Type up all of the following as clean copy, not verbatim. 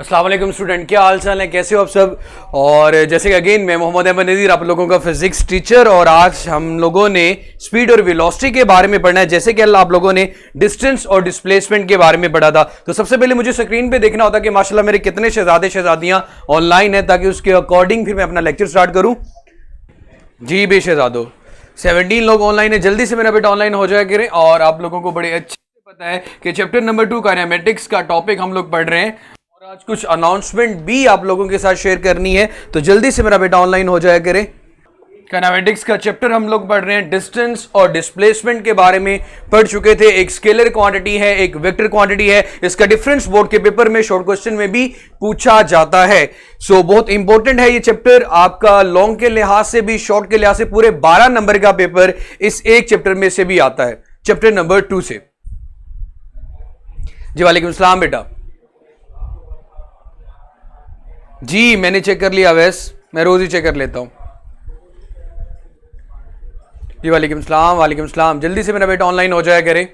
अस्सलाम वालेकुम स्टूडेंट, क्या हाल चाल है, कैसे हो आप सब। और जैसे कि अगेन मैं मोहम्मद अहमद नज़ीर, आप लोगों का फिजिक्स टीचर, और आज हम लोगों ने स्पीड और वेलोसिटी के बारे में पढ़ना है। जैसे कि आप लोगों ने डिस्टेंस और डिस्प्लेसमेंट के बारे में पढ़ा था, तो सबसे पहले मुझे स्क्रीन पे देखना होता कि माशाल्लाह मेरे कितने शहजादे शहजादियां ऑनलाइन है, ताकि उसके अकॉर्डिंग फिर मैं अपना लेक्चर स्टार्ट करूं। जी बे शहजादो, 17 लोग ऑनलाइन है, जल्दी से मेरा बेटा ऑनलाइन हो जाए करें। और आप लोगों को बड़े अच्छे से पता है कि चैप्टर नंबर 2 काइनेमेटिक्स का टॉपिक हम लोग पढ़ रहे हैं, और आज कुछ अनाउंसमेंट भी आप लोगों के साथ शेयर करनी है, तो जल्दी से मेरा बेटा ऑनलाइन हो जाया करे। काइनेमेटिक्स का चैप्टर हम लोग पढ़ रहे हैं, डिस्टेंस और डिस्प्लेसमेंट के बारे में पढ़ चुके थे। एक स्केलर क्वांटिटी है, एक वेक्टर क्वांटिटी है। इसका डिफरेंस बोर्ड के पेपर में शॉर्ट क्वेश्चन में भी पूछा जाता है। सो बहुत इंपॉर्टेंट है ये चैप्टर, आपका लॉन्ग के लिहाज से भी, शॉर्ट के लिहाज से पूरे 12 नंबर का पेपर इस एक चैप्टर में से भी आता है, चैप्टर नंबर 2 से। जी वालेकुम सलाम बेटा। जी मैंने चेक कर लिया वैस, मैं रोज ही चेक कर लेता हूं। जी वालेकुम सलाम, जल्दी से मेरा बेटा ऑनलाइन हो जाया करे।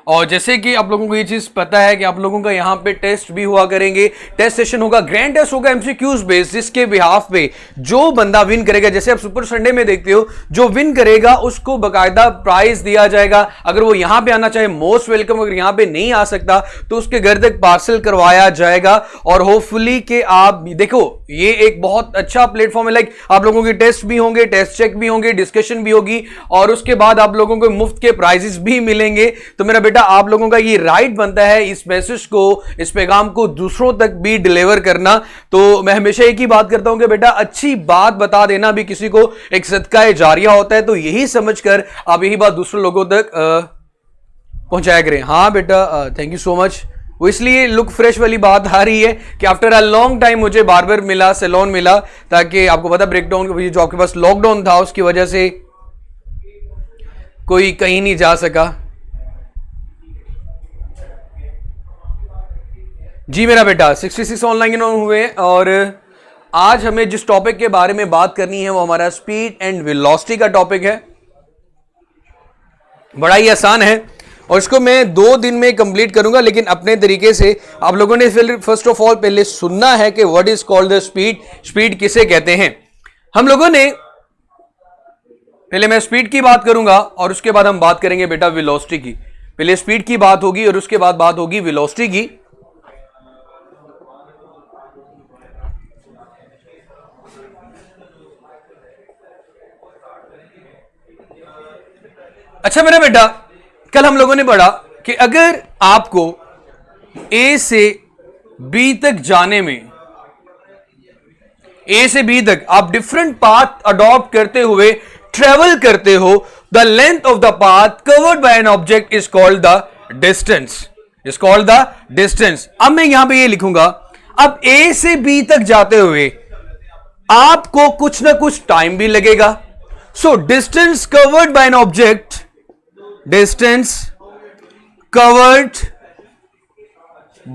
और जैसे कि आप लोगों को ये चीज पता है कि आप लोगों का यहां पे टेस्ट भी हुआ करेंगे, टेस्ट सेशन होगा, ग्रैंड टेस्ट होगा एमसीक्यूज बेस्ड, जिसके बिहाफ पे जो बंदा विन करेगा, जैसे आप सुपर संडे में देखते हो, जो विन करेगा उसको बकायदा प्राइज दिया जाएगा। अगर वो यहां पे आना चाहे मोस्ट वेलकम, अगर यहां पे नहीं आ सकता तो उसके घर तक पार्सल करवाया जाएगा। और होपफुली कि आप देखो, ये एक बहुत अच्छा प्लेटफॉर्म है। लाइक आप लोगों के टेस्ट भी होंगे, टेस्ट चेक भी होंगे, डिस्कशन भी होगी, और उसके बाद आप लोगों को मुफ्त के प्राइजेस भी मिलेंगे। तो मेरा बेटा आप लोगों का ये राइट बनता है इस मैसेज को, इस पैगाम को दूसरों तक भी डिलीवर करना। तो मैं हमेशा एक ही बात करता हूं कि बेटा अच्छी बात बता देना भी किसी को एक सदका जारिया होता है, तो यही समझकर आप यही बात दूसरे लोगों तक पहुंचाया करें। हाँ बेटा, थैंक यू सो मच। वो इसलिए लुक फ्रेश वाली बात आ रही है कि आफ्टर अ लॉन्ग टाइम मुझे बार्बर मिला, सैलून मिला, ताकि आपको पता ब्रेकडाउन जो आपके पास लॉकडाउन था उसकी वजह से कोई कहीं नहीं जा सका। जी मेरा बेटा 66 ऑनलाइन हुए, और आज हमें जिस टॉपिक के बारे में बात करनी है वो हमारा स्पीड एंड वेलोसिटी का टॉपिक है। बड़ा ही आसान है और इसको मैं 2 दिन में कंप्लीट करूंगा, लेकिन अपने तरीके से। आप लोगों ने फर्स्ट ऑफ ऑल पहले सुनना है कि what is called the speed, speed किसे कहते हैं। हम लोगों ने पहले, मैं स्पीड की बात करूंगा और उसके बाद हम बात करेंगे बेटा वेलोसिटी की। पहले स्पीड की बात होगी और उसके बाद बात होगी वेलोसिटी की। अच्छा मेरा बेटा, कल हम लोगों ने पढ़ा कि अगर आपको ए से बी तक जाने में, ए से बी तक आप डिफरेंट पाथ अडॉप्ट करते हुए ट्रेवल करते हो, the length of the path covered by an object is called the distance, is called the distance. अब मैं यहां पे ये लिखूंगा, अब ए से बी तक जाते हुए आपको कुछ ना कुछ टाइम भी लगेगा। So distance covered by an object, distance covered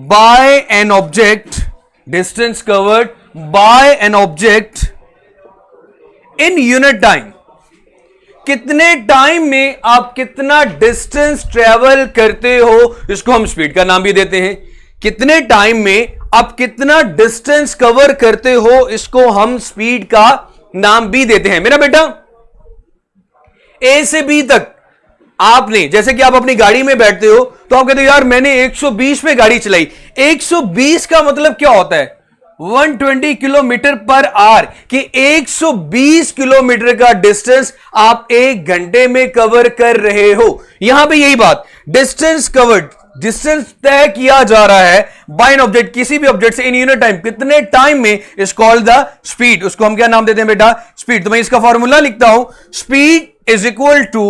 by an object, distance covered by an object in unit time, कितने टाइम में आप कितना डिस्टेंस ट्रेवल करते हो, इसको हम स्पीड का नाम भी देते हैं। कितने टाइम में आप कितना डिस्टेंस कवर करते हो, इसको हम स्पीड का नाम भी देते हैं। मेरा बेटा ए से बी तक आपने, जैसे कि आप अपनी गाड़ी में बैठते हो तो आप कहते हो यार मैंने 120 पे गाड़ी चलाई। 120 का मतलब क्या होता है? 120 किलोमीटर पर आवर, कि 120 किलोमीटर का डिस्टेंस आप 1 घंटे में कवर कर रहे हो। यहां पे यही बात, डिस्टेंस कवर्ड, डिस्टेंस तय किया जा रहा है बाय एन ऑब्जेक्ट, किसी भी ऑब्जेक्ट से, इन यूनिट टाइम, कितने टाइम में, इज कॉल्ड द स्पीड। उसको हम क्या नाम देते हैं बेटा? स्पीड। तो मैं इसका फॉर्मूला लिखता हूं, speed is equal to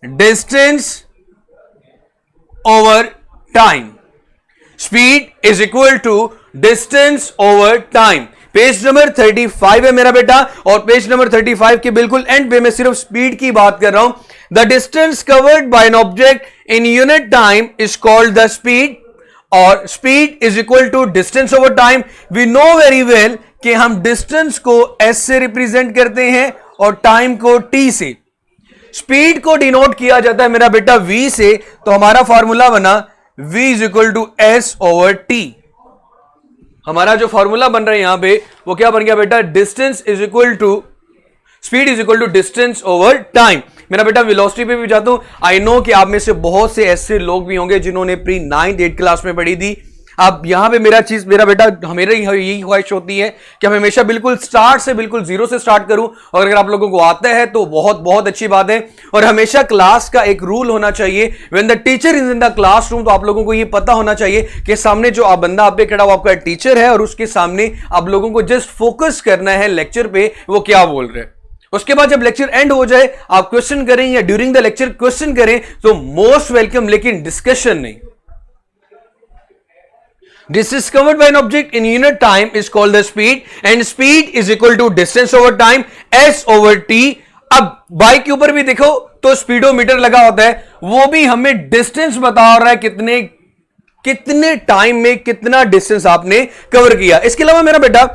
distance over time, speed is equal to distance over time। Page number 35 है मेरा बेटा, और पेज नंबर 35 के बिल्कुल एंड पे मैं सिर्फ स्पीड की बात कर रहा हूं। The distance covered by an object in unit time is called the speed, और speed is equal to distance over time. We know very well कि हम डिस्टेंस को एस से रिप्रेजेंट करते हैं और टाइम को टी से। स्पीड को डिनोट किया जाता है मेरा बेटा v से, तो हमारा फॉर्मूला बना v is equal to S over T. हमारा जो फॉर्मूला बन रहा है यहां पे वो क्या बन गया बेटा, distance is equal to speed is equal to distance over time. मेरा बेटा वेलोसिटी पे भी जाता हूं। आई नो कि आप में से बहुत से ऐसे लोग भी होंगे जिन्होंने प्री 9th 8th क्लास में पढ़ी थी। अब यहां पे मेरा बेटा हमें यही ख्वाहिश होती है कि हम हमेशा बिल्कुल स्टार्ट से बिल्कुल जीरो से स्टार्ट करूं, और अगर आप लोगों को आता है तो बहुत बहुत अच्छी बात है। और हमेशा क्लास का एक रूल होना चाहिए, when the teacher is in the classroom, तो आप लोगों को ये पता होना चाहिए कि सामने जो आप बंदा आप पे खड़ा वो आपका टीचर है, और उसके सामने आप लोगों को जस्ट फोकस करना है लेक्चर पे वो क्या बोल रहे हैं। उसके बाद जब लेक्चर एंड हो जाए आप क्वेश्चन करें या ड्यूरिंग द लेक्चर क्वेश्चन करें तो मोस्ट वेलकम, लेकिन डिस्कशन नहीं। Distance covered by an object in unit time is called the speed, and speed is equal to distance over time s over t। अब bike के ऊपर भी देखो तो स्पीडोमीटर लगा होता है, वो भी हमें डिस्टेंस बता रहा है कितने टाइम में कितना डिस्टेंस आपने कवर किया। इसके अलावा मेरा बेटा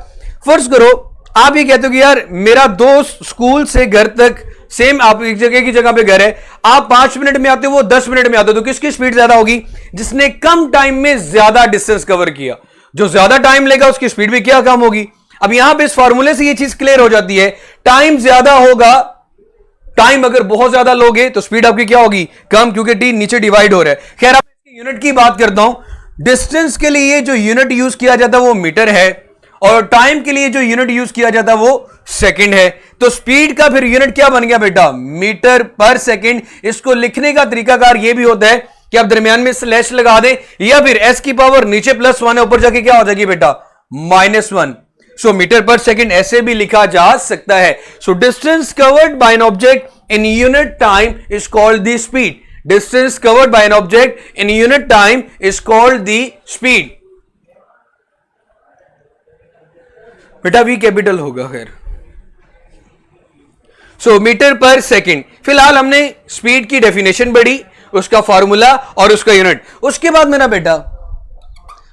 फर्ज करो आप ये कहते हो कि यार मेरा दोस्त स्कूल से घर तक सेम, आप एक जगह की जगह पे घर है, आप 5 मिनट में आते हो वो 10 मिनट में आते हो, तो किसकी स्पीड ज्यादा होगी? जिसने कम टाइम में ज्यादा डिस्टेंस कवर किया। जो ज्यादा टाइम लेगा उसकी स्पीड भी क्या कम होगी। अब यहां पे इस फॉर्मूले से ये चीज क्लियर हो जाती है, टाइम ज्यादा होगा, टाइम अगर बहुत ज्यादा लोगे तो स्पीड आपकी क्या होगी? कम, क्योंकि टी नीचे डिवाइड हो रहा है। खैर अब इसकी यूनिट की बात करता हूं। डिस्टेंस के लिए जो यूनिट यूज किया जाता है वो मीटर है, और टाइम के लिए जो यूनिट यूज किया जाता है वो सेकंड है। तो स्पीड का फिर यूनिट क्या बन गया बेटा? मीटर पर सेकंड। इसको लिखने का तरीकाकार ये भी होता है कि आप दरमियान में स्लैश लगा दें, या फिर एस की पावर नीचे +1 है, ऊपर जाके क्या हो जाएगी बेटा? -1। सो मीटर पर सेकंड ऐसे भी लिखा जा सकता है। So distance covered by an object in unit time is called the speed. Distance covered by an object in unit time is called the speed. बेटा वी कैपिटल होगा। खैर सो मीटर पर सेकंड। फिलहाल हमने स्पीड की डेफिनेशन पढ़ी, उसका formula और उसका यूनिट। उसके बाद मेरा बेटा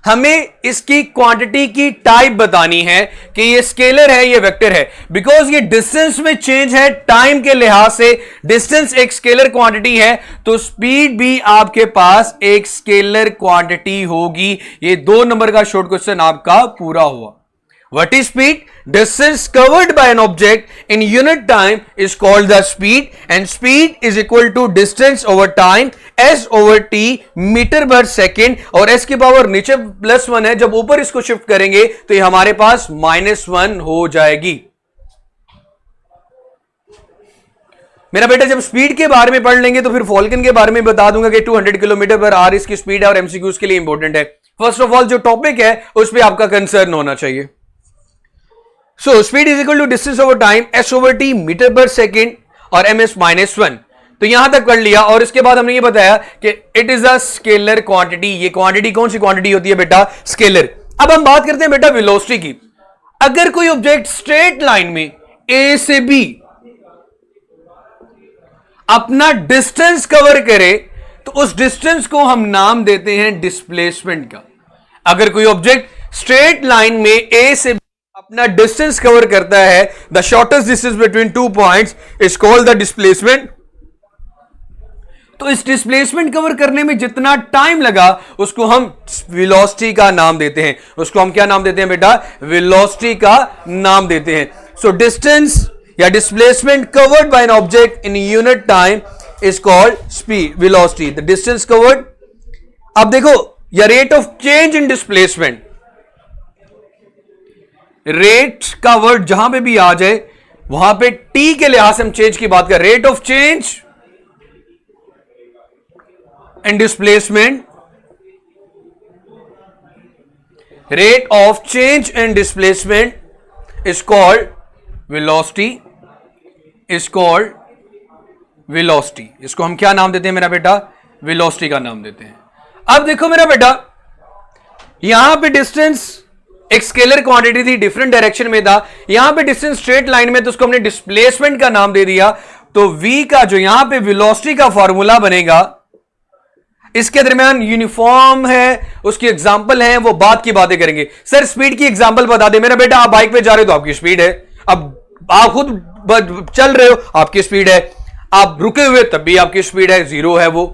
हमें इसकी क्वांटिटी की टाइप बतानी है कि ये स्केलर है ये वेक्टर है, बिकॉज ये डिस्टेंस में चेंज है टाइम के लिहाज से। डिस्टेंस एक स्केलर क्वांटिटी है तो स्पीड भी आपके पास एक स्केलर क्वांटिटी होगी। ये 2 नंबर का शॉर्ट क्वेश्चन आपका पूरा हुआ। What is speed? Distance covered by an object in unit time is called the speed, and speed is equal to distance over time s over t metre per second, और s की power नीचे +1 है, जब ऊपर इसको shift करेंगे तो ये हमारे पास -1 हो जाएगी। मेरा बेटा जब स्पीड के बारे में पढ़ लेंगे तो फिर फॉल्कन के बारे में बता दूंगा कि 200 किलोमीटर पर आवर इसकी स्पीड है, और एमसीक्यूज के लिए इंपॉर्टेंट है। फर्स्ट ऑफ ऑल जो टॉपिक है उस पर आपका कंसर्न होना चाहिए। So speed is equal to distance over time s over t metre per second, और ms -1। तो यहां तक कर लिया, और इसके बाद हमने ये बताया कि it is a scalar quantity. ये क्वांटिटी कौन सी क्वांटिटी होती है बेटा? स्केलर। अब हम बात करते हैं बेटा वेलोसिटी की। अगर कोई ऑब्जेक्ट स्ट्रेट लाइन में a से b अपना डिस्टेंस कवर करे तो उस डिस्टेंस को हम नाम देते हैं डिस्प्लेसमेंट का। अगर कोई ऑब्जेक्ट स्ट्रेट लाइन में a से b अपना डिस्टेंस कवर करता है, the shortest distance between 2 points is called the displacement. तो इस डिस्प्लेसमेंट कवर करने में जितना टाइम लगा उसको हम वेलोसिटी का नाम देते हैं। उसको हम क्या नाम देते हैं बेटा? वेलोसिटी का नाम देते हैं। सो डिस्टेंस या displacement covered by an object in unit time is called speed, velocity. The distance covered. अब देखो या rate of change in displacement, rate का वर्ड जहां पे भी आ जाए वहां पे टी के लिहाज से हम चेंज की बात कर। Rate of change and displacement, rate of change and displacement is called velocity, is called velocity. इसको हम क्या नाम देते हैं मेरा बेटा? वेलोसिटी का नाम देते हैं। अब देखो मेरा बेटा यहां पे डिस्टेंस एक स्केलर क्वांटिटी थी, डिफरेंट डायरेक्शन में था। यहां पे डिस्टेंस स्ट्रेट लाइन में, तो उसको हमने डिस्प्लेसमेंट का नाम दे दिया। तो v का जो यहां पे वेलोसिटी का फॉर्मूला बनेगा, इसके दरमियान यूनिफॉर्म है, उसकी एग्जांपल है, वो बात की बातें करेंगे। सर स्पीड की एग्जांपल बता दे। मेरा बेटा आप बाइक पे जा रहे हो तो आपकी स्पीड है, अब आप खुद चल रहे हो आपकी स्पीड है, आप रुके हुए तब भी आपकी स्पीड है, 0 है वो।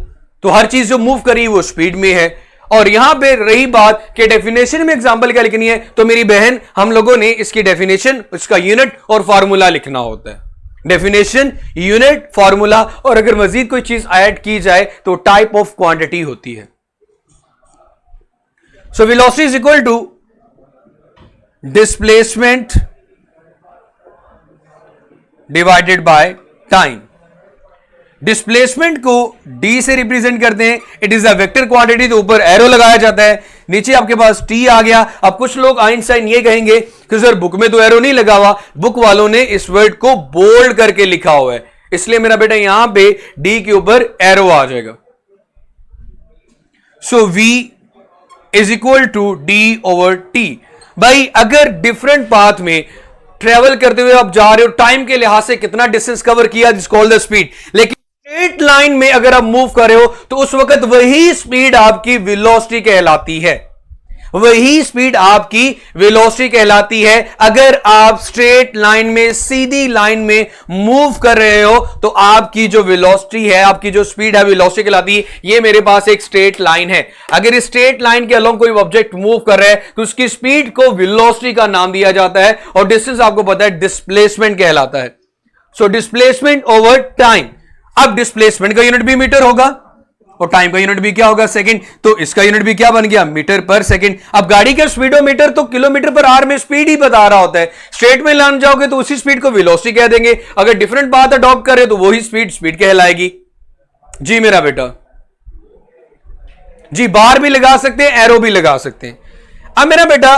तो हर चीज जो मूव करी वो स्पीड में है। और यहां पे रही बात कि डेफिनेशन में एग्जांपल क्या लिखनी है, तो मेरी बहन हम लोगों ने इसकी डेफिनेशन, इसका यूनिट और फार्मूला लिखना होता है। डेफिनेशन, यूनिट, फार्मूला, और अगर मजीद कोई चीज ऐड की जाए तो टाइप ऑफ क्वांटिटी होती है। So velocity is equal to displacement divided by time. Displacement को डी से रिप्रेजेंट करते हैं, it is a vector quantity, तो ऊपर एरो लगाया जाता है, नीचे आपके पास टी आ गया। अब कुछ लोग आइंस्टाइन ये कहेंगे कि सर बुक में तो एरो नहीं लगा हुआ, बुक वालों ने इस वर्ड को बोल्ड करके लिखा हुआ है, इसलिए मेरा बेटा यहां पे डी के ऊपर एरो आ जाएगा। So V is equal to D over T. भाई अगर डिफरेंट पाथ में ट्रेवल करते हुए आप जा रहे हो, टाइम के लिहाज से कितना डिस्टेंस कवर किया, दिस कॉल्ड द स्पीड, लेकिन स्ट्रेट लाइन में अगर आप मूव कर रहे हो तो उस वक्त वही स्पीड आपकी वेलोसिटी कहलाती है, वही स्पीड आपकी वेलोसिटी कहलाती है। अगर आप स्ट्रेट लाइन में, सीधी लाइन में मूव कर रहे हो तो आपकी जो वेलोसिटी है, आपकी जो स्पीड है, वेलोसिटी कहलाती है। ये मेरे पास एक स्ट्रेट लाइन है, अगर इस स्ट्रेट लाइन के अलोंग कोई ऑब्जेक्ट मूव कर रहा है तो उसकी स्पीड को वेलोसिटी का नाम दिया जाता है, और डिस्टेंस आपको पता है डिस्प्लेसमेंट कहलाता है। So displacement over time. अब डिस्प्लेसमेंट का यूनिट भी मीटर होगा और टाइम का यूनिट भी क्या होगा, सेकंड, तो इसका यूनिट भी क्या बन गया, मीटर पर सेकंड। अब गाड़ी का स्पीडोमीटर तो किलोमीटर पर आवर में स्पीड ही बता रहा होता है, स्ट्रेट में लान जाओगे तो उसी स्पीड को वेलोसिटी कह देंगे, अगर डिफरेंट पाथ अडॉप्ट करे तो वही स्पीड कहलाएगी। जी मेरा बेटा, जी बार भी लगा सकते हैं, एरो भी लगा सकते हैं। अब मेरा बेटा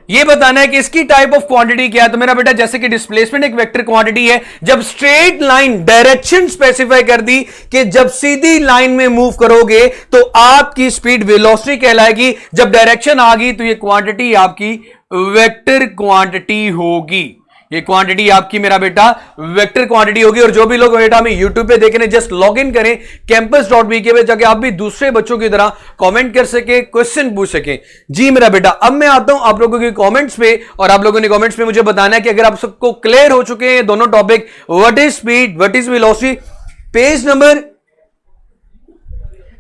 ये बताना है कि इसकी टाइप ऑफ क्वांटिटी क्या है, तो मेरा बेटा जैसे कि डिस्प्लेसमेंट एक वेक्टर क्वांटिटी है, जब स्ट्रेट लाइन डायरेक्शन स्पेसिफाई कर दी कि जब सीधी लाइन में मूव करोगे तो आपकी स्पीड वेलोसिटी कहलाएगी, जब डायरेक्शन आ गई तो ये क्वांटिटी आपकी वेक्टर क्वांटिटी होगी, ये क्वांटिटी आपकी मेरा बेटा वेक्टर क्वांटिटी होगी। और जो भी लोग बेटा हमें यूट्यूब पे देख रहे हैं, जस्ट लॉग इन करें campus.bk पे जाके, आप भी दूसरे बच्चों की तरह कमेंट कर सके, क्वेश्चन पूछ सके। जी मेरा बेटा, अब मैं आता हूं आप लोगों के कमेंट्स पे, और आप लोगों ने कमेंट्स पे मुझे बताना है कि अगर आप सबको क्लियर हो चुके हैं दोनों topic, what is speed, what is velocity. Page number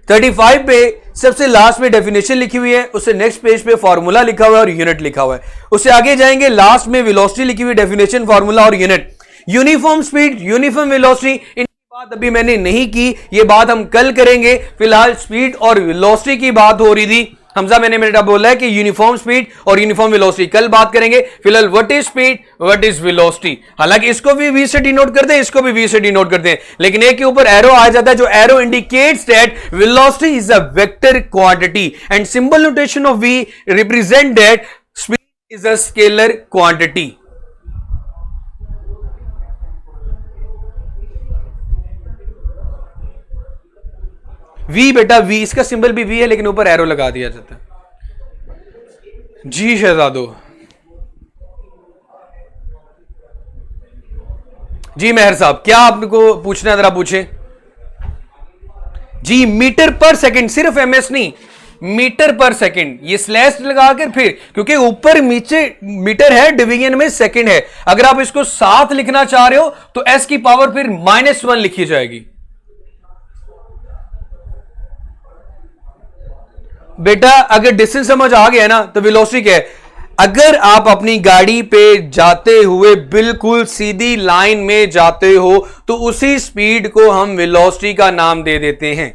35 पे सबसे लास्ट में डेफिनेशन लिखी हुई है, उससे नेक्स्ट पेज पे फॉर्मूला लिखा हुआ है और यूनिट लिखा हुआ है, उससे आगे जाएंगे, लास्ट में वेलोसिटी लिखी हुई, डेफिनेशन, फॉर्मूला और unit. Uniform speed, uniform velocity, इनकी बात अभी मैंने नहीं की, ये बात हम कल करेंगे। फिलहाल स्पीड और वेलोसिटी की बात हो रही थी। हमजा मैंने मेरा बोला है कि यूनिफॉर्म स्पीड और यूनिफॉर्म वेलोसिटी कल बात करेंगे। फिलहाल what is speed, what is velocity, हालांकि इसको भी वी से डिनोट करते हैं, इसको भी वी से डिनोट करते हैं, लेकिन एक के ऊपर एरो आ जाता है, जो arrow indicates that velocity is a vector quantity and symbol notation of V represent that speed is a scalar quantity. V बेटा, वी, इसका सिंबल भी वी है लेकिन ऊपर एरो लगा दिया जाता है। जी शहजादो, जी मेहर साहब, क्या आपको पूछना है जरा पूछे। जी मीटर पर सेकंड, सिर्फ एमएस नहीं, मीटर पर सेकंड, ये स्लैश लगाकर फिर, क्योंकि ऊपर नीचे मीटर है, डिवीजन में सेकंड है, अगर आप इसको साथ लिखना चाह रहे हो तो एस की पावर फिर -1 लिखी जाएगी। बेटा अगर डिस्टेंस समझ आ गया ना तो वेलोसिटी क्या है, अगर आप अपनी गाड़ी पे जाते हुए बिल्कुल सीधी लाइन में जाते हो तो उसी स्पीड को हम वेलोसिटी का नाम दे देते हैं।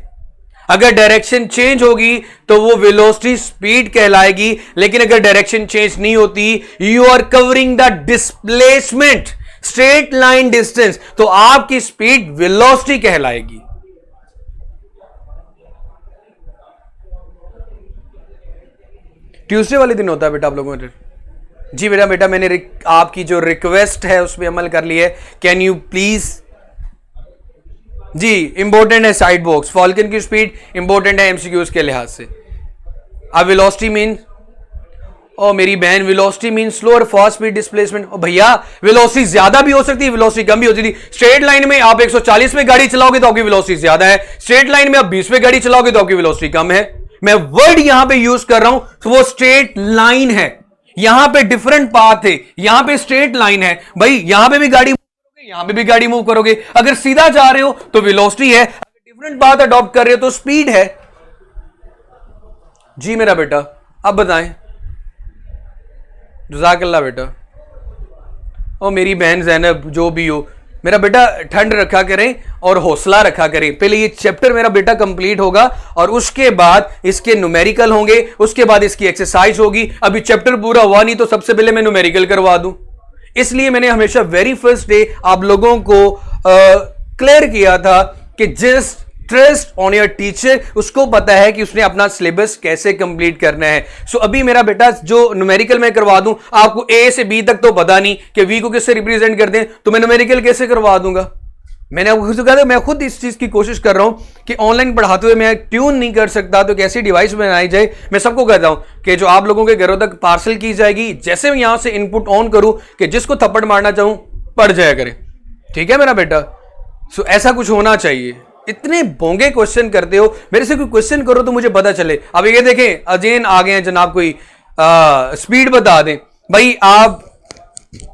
अगर डायरेक्शन चेंज होगी तो वो वेलोसिटी स्पीड कहलाएगी, लेकिन अगर डायरेक्शन चेंज नहीं होती, you are covering the displacement, straight line distance, तो आपकी स्पीड वेलोसिटी कहलाएगी। ट्यूसडे वाले दिन होता है बेटा आप लोगों ने। जी बेटा मैंने आपकी जो रिक्वेस्ट है उस पर अमल कर ली है, कैन यू प्लीज। जी इंपॉर्टेंट है साइड बॉक्स, फॉल्कन की स्पीड इंपॉर्टेंट है एमसीक्यूज के लिहाज से। अब वेलोसिटी मीन, ओ मेरी बहन, वेलोसिटी मीन स्लो और फास्ट स्पीड डिस्प्लेसमेंट। ओ भैया वेलोसिटी ज्यादा भी हो सकती है, वेलोसिटी कम भी हो सकती है। स्ट्रेट लाइन में आप 140 में गाड़ी चलाओगे तो आपकी वेलोसिटी ज्यादा है, स्ट्रेट लाइन में आप 20 में गाड़ी चलाओगे तो आपकी वेलोसिटी कम है। मैं वर्ड यहां पे यूज कर रहा हूं तो वो स्ट्रेट लाइन है, यहां पे डिफरेंट पाथ है, यहां पे स्ट्रेट लाइन है। भाई यहां पे भी गाड़ी मूव करोगे, यहां पे भी गाड़ी मूव करोगे, अगर सीधा जा रहे हो तो वेलोसिटी है, अगर डिफरेंट बात अडॉप्ट कर रहे हो तो स्पीड है। जी मेरा बेटा, अब बताएं। जज़ाकल्लाह बेटा। और मेरी बहन ज़ैनब, जो भी हो, मेरा बेटा ठंड रखा करें और हौसला रखा करें। पहले ये चैप्टर मेरा बेटा कंप्लीट होगा और उसके बाद इसके न्यूमेरिकल होंगे, उसके बाद इसकी एक्सरसाइज होगी। अभी चैप्टर पूरा हुआ नहीं तो सबसे पहले मैं न्यूमेरिकल करवा दूं। इसलिए मैंने हमेशा वेरी फर्स्ट डे आप लोगों को क्लियर किया था कि just trust on your teacher, उसको पता है कि उसने अपना सिलेबस कैसे कंप्लीट करना है। सो अभी मेरा बेटा जो न्यूमेरिकल मैं करवा दूं, आपको ए से बी तक तो पता नहीं कि वी को किससे रिप्रेजेंट कर दें, तो मैं न्यूमेरिकल कैसे करवा दूंगा। मैंने आपको खुद कहा था, मैं खुद इस चीज की कोशिश कर रहा हूं कि ऑनलाइन पढ़ाते हुए मैं ट्यून नहीं कर सकता, तो कैसी डिवाइस बनाई जाए। मैं सबको कहता हूं कि जो आप लोगों के घरों तक पार्सल की जाएगी, जैसे मैं यहां से इनपुट ऑन करूं कि जिसको थप्पड़ मारना चाहूं पढ़ जाया करे। ठीक है मेरा बेटा। सो ऐसा कुछ होना चाहिए। इतने बोंगे क्वेश्चन करते हो, मेरे से कोई क्वेश्चन करो तो मुझे पता चले। अब ये देखें, अजैन आ गए हैं जनाब, कोई स्पीड बता दें भाई। आप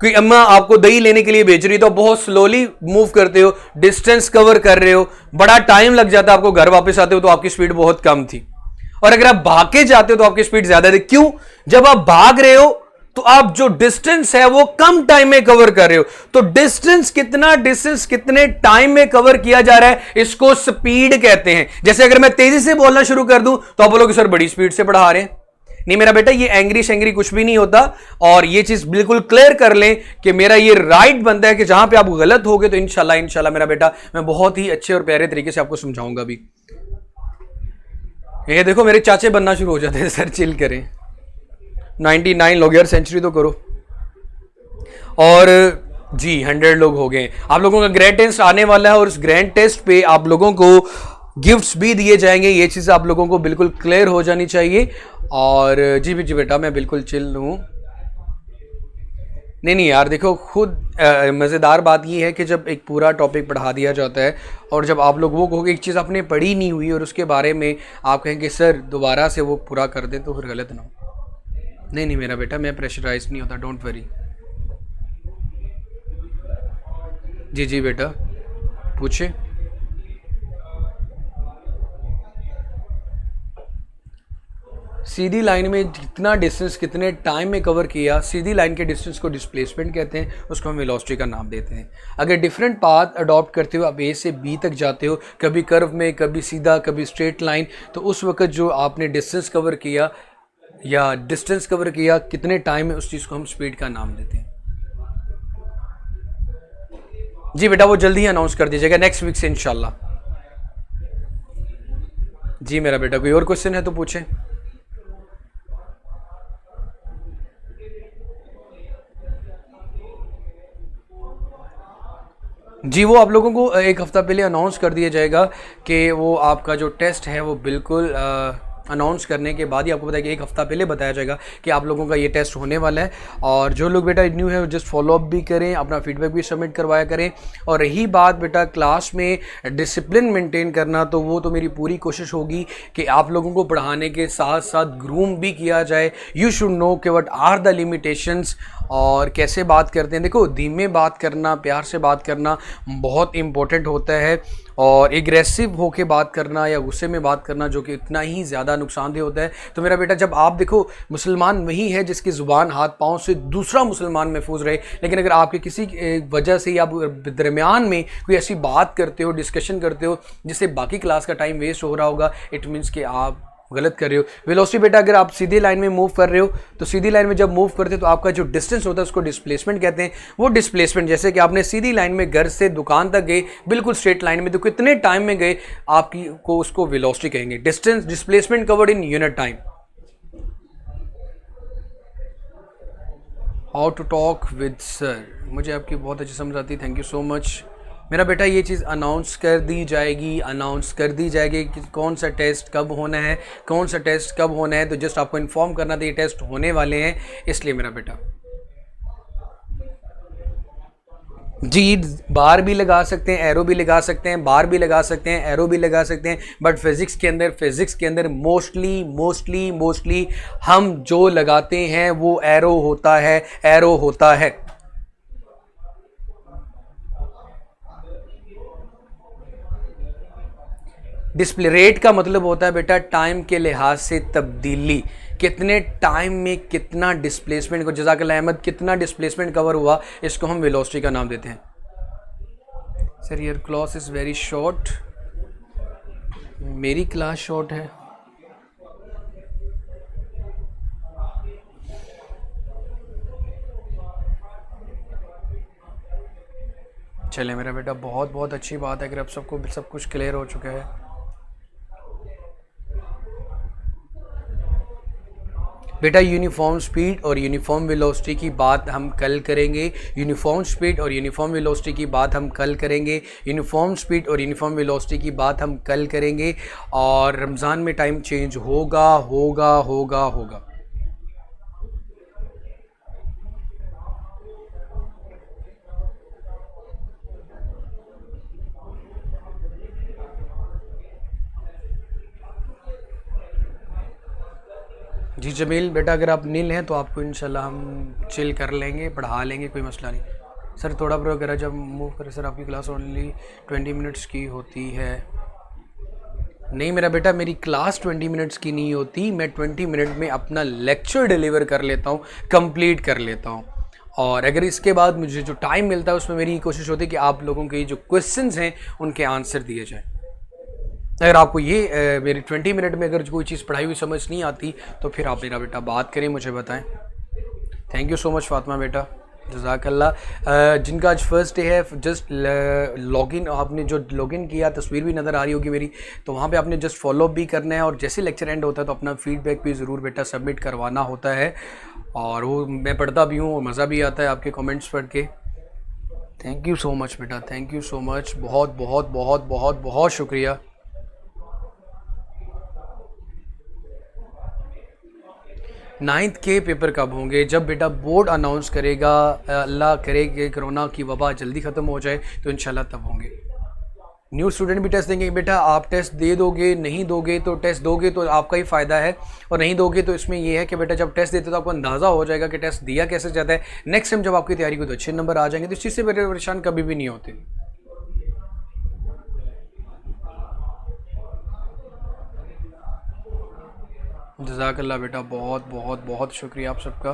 कोई अम्मा आपको दही लेने के लिए भेज रही तो बहुत स्लोली मूव करते हो, डिस्टेंस कवर कर रहे हो, बड़ा टाइम लग जाता है आपको, घर वापस आते हो तो आपकी स्पीड बहुत कम थी। और अगर आप भाग के जाते हो तो आपकी स्पीड ज्यादा थी। क्यों? जब आप भाग रहे हो तो आप जो डिस्टेंस है वो कम टाइम में कवर कर रहे हो। तो डिस्टेंस कितने टाइम में कवर किया जा रहा है, इसको स्पीड कहते हैं। जैसे अगर मैं तेजी से बोलना शुरू कर दूं तो आप बोलोगे सर बड़ी स्पीड से पढ़ा रहे हैं। नहीं मेरा बेटा, ये एंग्री शेंग्री कुछ भी नहीं होता। और ये चीज बिल्कुल क्लियर कर लें कि मेरा ये राइट बनता है कि जहां पे आप गलत होगे तो इंशाल्लाह मेरा बेटा मैं बहुत ही अच्छे और प्यारे तरीके से आपको समझाऊंगा भी। ये देखो मेरे चाचे बनना शुरू हो जाते हैं, सर चिल करें। 99 लोग यार, सेंचुरी तो करो। और जी 100 लोग हो गए। आप लोगों का ग्रैंड टेस्ट आने वाला है और उस ग्रैंड टेस्ट पे आप लोगों को गिफ्ट्स भी दिए जाएंगे। ये चीज़ आप लोगों को बिल्कुल क्लियर हो जानी चाहिए। और जी बेटा, मैं बिल्कुल चिल हूँ। नहीं यार, देखो खुद मज़ेदार बात ये है कि जब एक पूरा टॉपिक पढ़ा दिया जाता है और जब आप लोग वो कहोगे एक चीज़ आपने पढ़ी नहीं हुई और उसके बारे में आप कहेंगे सर दोबारा से वो पूरा कर दें, तो फिर गलत ना हो। नहीं मेरा बेटा, मैं प्रेशराइज नहीं होता, डोंट वरी। जी बेटा, पूछे। सीधी लाइन में कितना डिस्टेंस कितने टाइम में कवर किया, सीधी लाइन के डिस्टेंस को डिस्प्लेसमेंट कहते हैं, उसको हम वेलोसिटी का नाम देते हैं। अगर डिफरेंट पाथ अडॉप्ट करते हो, आप ए से बी तक जाते हो, कभी कर्व में, कभी सीधा, कभी स्ट्रेट लाइन, तो उस वक्त जो आपने डिस्टेंस कवर किया या डिस्टेंस कवर किया कितने टाइम में, उस चीज़ को हम स्पीड का नाम देते हैं। जी बेटा, वो जल्दी ही अनाउंस कर दीजिएगा नेक्स्ट वीक से इंशाल्लाह। जी मेरा बेटा, कोई और क्वेश्चन है तो पूछें। जी वो आप लोगों को एक हफ़्ता पहले अनाउंस कर दिया जाएगा कि वो आपका जो टेस्ट है वो बिल्कुल अनाउंस करने के बाद ही आपको बताया कि एक हफ़्ता पहले बताया जाएगा कि आप लोगों का ये टेस्ट होने वाला है। और जो लोग बेटा न्यू है जस्ट फॉलो अप भी करें, अपना फीडबैक भी सबमिट करवाया करें। और रही बात बेटा क्लास में डिसिप्लिन मेंटेन करना, तो वो तो मेरी पूरी कोशिश होगी कि आप लोगों को पढ़ाने के साथ साथ ग्रूम भी किया जाए। यू शुड नो कि व्हाट आर द लिमिटेशंस और कैसे बात करते हैं। देखो धीमे बात करना, प्यार से बात करना बहुत इम्पोर्टेंट होता है। और एग्रेसिव होके बात करना या गुस्से में बात करना जो कि इतना ही ज़्यादा नुकसानदेह होता है। तो मेरा बेटा, जब आप देखो मुसलमान वही है जिसकी ज़ुबान हाथ पाँव से दूसरा मुसलमान महफूज रहे, लेकिन अगर आपके किसी वजह से या दरमियान में कोई ऐसी बात करते हो, डिस्कशन करते हो जिससे बाकी क्लास का टाइम वेस्ट हो रहा होगा, इट मीन्स कि आप गलत कर रहे हो। वेलोसिटी बेटा, अगर आप सीधी लाइन में मूव कर रहे हो तो सीधी लाइन में जब मूव करते हो तो आपका जो डिस्टेंस होता है उसको डिस्प्लेसमेंट कहते हैं। वो डिस्प्लेसमेंट जैसे कि आपने सीधी लाइन में घर से दुकान तक गए, बिल्कुल स्ट्रेट लाइन में, तो कितने टाइम में गए आपकी को उसको वेलोसिटी कहेंगे। Distance displacement covered in unit time. How to talk with sir, मुझे आपकी बहुत अच्छी समझ आती है, थैंक यू सो मच। मेरा बेटा ये चीज़ अनाउंस कर दी जाएगी कि कौन सा टेस्ट कब होना है, कौन सा टेस्ट कब होना है। तो जस्ट आपको इन्फॉर्म करना था ये टेस्ट होने वाले हैं, इसलिए मेरा बेटा। जी बार भी लगा सकते हैं, एरो भी लगा सकते हैं, बार भी लगा सकते हैं, एरो भी लगा सकते हैं। बट फिज़िक्स के अंदर मोस्टली हम जो लगाते हैं वो एरो होता है। डिस्प्ले रेट का मतलब होता है बेटा टाइम के लिहाज से तब्दीली, कितने टाइम में कितना डिस्प्लेसमेंट को, जज़ाकल्लाह अहमद, कितना डिस्प्लेसमेंट कवर हुआ, इसको हम वेलोसिटी का नाम देते हैं। Sir your class is very short, मेरी क्लास शॉर्ट है। चले मेरा बेटा, बहुत बहुत अच्छी बात है अगर अब सबको सब कुछ क्लियर हो चुका है। बेटा यूनिफॉर्म स्पीड और यूनिफॉर्म वेलोसिटी की बात हम कल करेंगे। यूनिफॉर्म स्पीड और यूनिफॉर्म वेलोसिटी की बात हम कल करेंगे। यूनिफॉर्म स्पीड और यूनिफॉर्म वेलोसिटी की बात हम कल करेंगे। और रमज़ान में टाइम चेंज होगा होगा होगा होगा। जी जमील बेटा, अगर आप नील हैं तो आपको इंशाल्लाह हम चिल कर लेंगे, पढ़ा लेंगे, कोई मसला नहीं। सर थोड़ा प्रो करा जब मूव करें सर, आपकी क्लास ओनली 20 मिनट्स की होती है। नहीं मेरा बेटा, मेरी क्लास 20 मिनट्स की नहीं होती, मैं 20 मिनट में अपना लेक्चर डिलीवर कर लेता हूँ, कंप्लीट कर लेता हूँ। और अगर इसके बाद मुझे जो टाइम मिलता है उसमें मेरी कोशिश होती है कि आप लोगों के जो क्वेश्चंस हैं उनके आंसर दिए जाए। अगर आपको ये मेरी 20 मिनट में अगर कोई चीज़ पढ़ाई हुई समझ नहीं आती तो फिर आप मेरा बेटा बात करें, मुझे बताएं। Thank you so much Fatima बेटा, जज़ाकल्लाह। जिनका आज फर्स्ट डे है, जस्ट लॉगिन, आपने जो लॉगिन किया तस्वीर भी नज़र आ रही होगी मेरी, तो वहाँ पे आपने जस्ट फॉलो भी करना है। और जैसे लेक्चर एंड होता है तो अपना फीडबैक भी ज़रूर बेटा सबमिट करवाना होता है, और वो मैं पढ़ता भी हूँ और मज़ा भी आता है आपके कमेंट्स पढ़ के। थैंक यू सो मच बेटा, थैंक यू सो मच, बहुत बहुत बहुत बहुत बहुत शुक्रिया। 9th के पेपर कब होंगे? जब बेटा बोर्ड अनाउंस करेगा, अल्लाह करे कि कोरोना की वबा जल्दी ख़त्म हो जाए तो इंशाल्लाह तब होंगे। न्यू स्टूडेंट भी टेस्ट देंगे बेटा, आप टेस्ट दे दोगे, नहीं दोगे तो टेस्ट दोगे तो आपका ही फ़ायदा है, और नहीं दोगे तो इसमें यह है कि बेटा जब टेस्ट देते तो आपको अंदाज़ा हो जाएगा कि टेस्ट दिया कैसे जाता है। नेक्स्ट टाइम जब आपकी तैयारी को तो अच्छे नंबर आ जाएंगे, तो इस चीज़ से परेशान कभी भी नहीं होते। जज़ाकल्लाह बेटा, बहुत बहुत बहुत शुक्रिया आप सबका।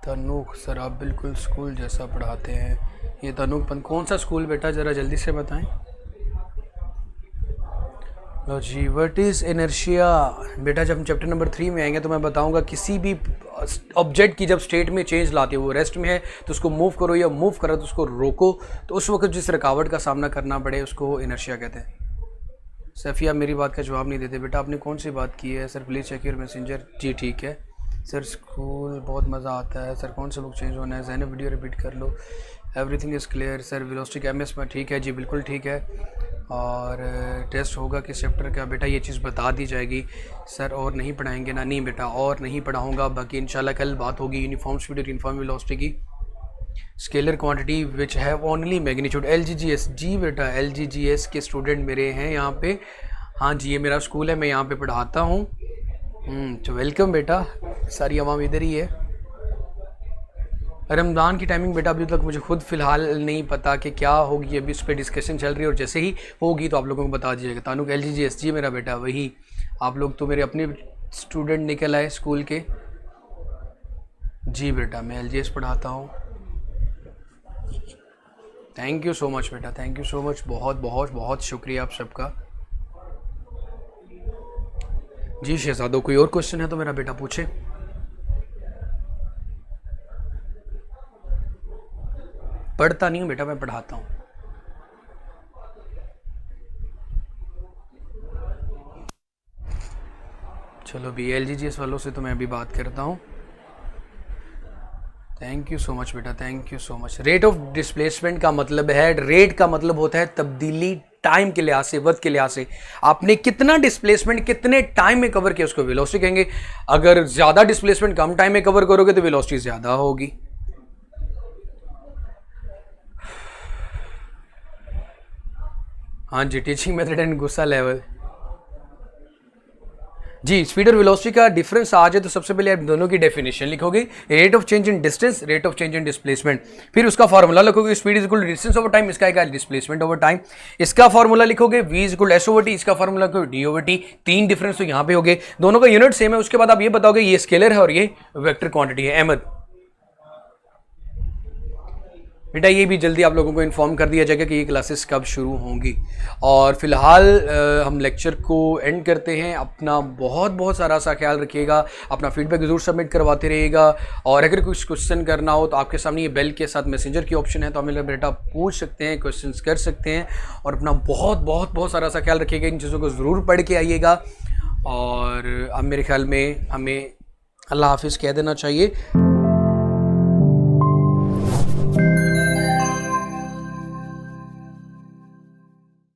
तनुक सर, आप बिल्कुल स्कूल जैसा पढ़ाते हैं। ये तनुक कौन सा स्कूल बेटा, ज़रा जल्दी से बताएं। लो जी, व्हाट इज़ इनर्शिया? बेटा जब हम चैप्टर नंबर 3 में आएंगे तो मैं बताऊंगा किसी भी ऑब्जेक्ट की जब स्टेट में चेंज लाते हो, वो रेस्ट में है तो उसको मूव करो, या मूव करो तो उसको रोको, तो उस वक्त जिस रुकावट का सामना करना पड़े उसको इनर्शिया कहते हैं। सफ़िया मेरी बात का जवाब नहीं देते बेटा, आपने कौन सी बात की है? Sir please check your messenger. जी ठीक है सर। स्कूल बहुत मज़ा आता है सर, कौन सा बुक चेंज होना है? ज़ैनब वीडियो रिपीट कर लो। Everything is clear sir. Velocity MS में ठीक है जी, बिल्कुल ठीक है। और टेस्ट होगा किस चैप्टर का? बेटा ये चीज़ बता दी जाएगी सर। और नहीं पढ़ाएंगे ना? नहीं बेटा और नहीं पढ़ाऊँगा, बाकी इंशाल्लाह कल बात होगी यूनिफॉर्म स्पीड और यूनिफॉर्म वेलोसिटी की। Scalar quantity which have only magnitude. LGGS जी बेटा, LGGS के स्टूडेंट मेरे हैं यहाँ पे। हाँ जी, ये मेरा स्कूल है, मैं यहाँ पे पढ़ाता हूँ। तो वेलकम बेटा, सारी अवाम इधर ही है। रमज़ान की टाइमिंग बेटा अभी तक मुझे खुद फ़िलहाल नहीं पता कि क्या होगी, अभी उस पर डिस्कशन चल रही है, और जैसे ही होगी तो आप लोगों को बता दीजिएगा। तानुक LGGS जी मेरा बेटा वही, आप लोग तो मेरे अपने स्टूडेंट निकल आए स्कूल के। जी बेटा मैं LGS पढ़ाता हूँ। थैंक यू सो मच बेटा, थैंक यू सो मच, बहुत बहुत बहुत शुक्रिया आप सबका। जी शहजादों, कोई और क्वेश्चन है तो मेरा बेटा पूछे। पढ़ता नहीं हूँ बेटा, मैं पढ़ाता हूँ। चलो भी LGGS वालों से तो मैं अभी बात करता हूँ। थैंक यू सो मच बेटा, thank you so much. Rate of displacement का मतलब है, रेट का मतलब होता है तब्दीली, टाइम के लिहाज से, वक्त के लिहाज से आपने कितना डिस्प्लेसमेंट कितने टाइम में कवर किया उसको वेलोसिटी कहेंगे। अगर ज़्यादा डिस्प्लेसमेंट कम टाइम में कवर करोगे तो वेलोसिटी ज़्यादा होगी। हाँ जी, टीचिंग मेथड एंड गुस्सा लेवल। जी, स्पीड और वेलोसिटी का डिफरेंस आ जाए तो सबसे पहले आप दोनों की डेफिनेशन लिखोगे, rate of change in distance, rate of change in displacement. फिर उसका फॉर्मूला लिखोगे, speed is equal to distance over time, इसका क्या डिस्प्लेसमेंट ओवर टाइम। इसका फॉर्मूला लिखोगे, v is equal S over T, इसका फॉर्मूला लिखोगे डी ओवर टी। तीन डिफरेंस तो यहाँ पे हो गए, दोनों का यूनिट सेम है। उसके बाद आप ये बताओगे ये स्केलर है और ये वेक्टर क्वांटिटी है। अहमद बेटा ये भी जल्दी आप लोगों को इन्फॉर्म कर दिया जाएगा कि ये क्लासेस कब शुरू होंगी। और फिलहाल हम लेक्चर को एंड करते हैं। अपना बहुत बहुत सारा सा ख्याल रखिएगा, अपना फीडबैक ज़रूर सबमिट करवाते रहिएगा। और अगर कुछ क्वेश्चन करना हो तो आपके सामने ये बेल के साथ मैसेंजर की ऑप्शन है, तो हमें बेटा पूछ सकते हैं, क्वेश्चन कर सकते हैं। और अपना बहुत बहुत बहुत सारा सा ख्याल रखिएगा, इन चीज़ों को ज़रूर पढ़ के आइएगा। और अब मेरे ख्याल में हमें अल्लाह हाफिज़ कह देना चाहिए।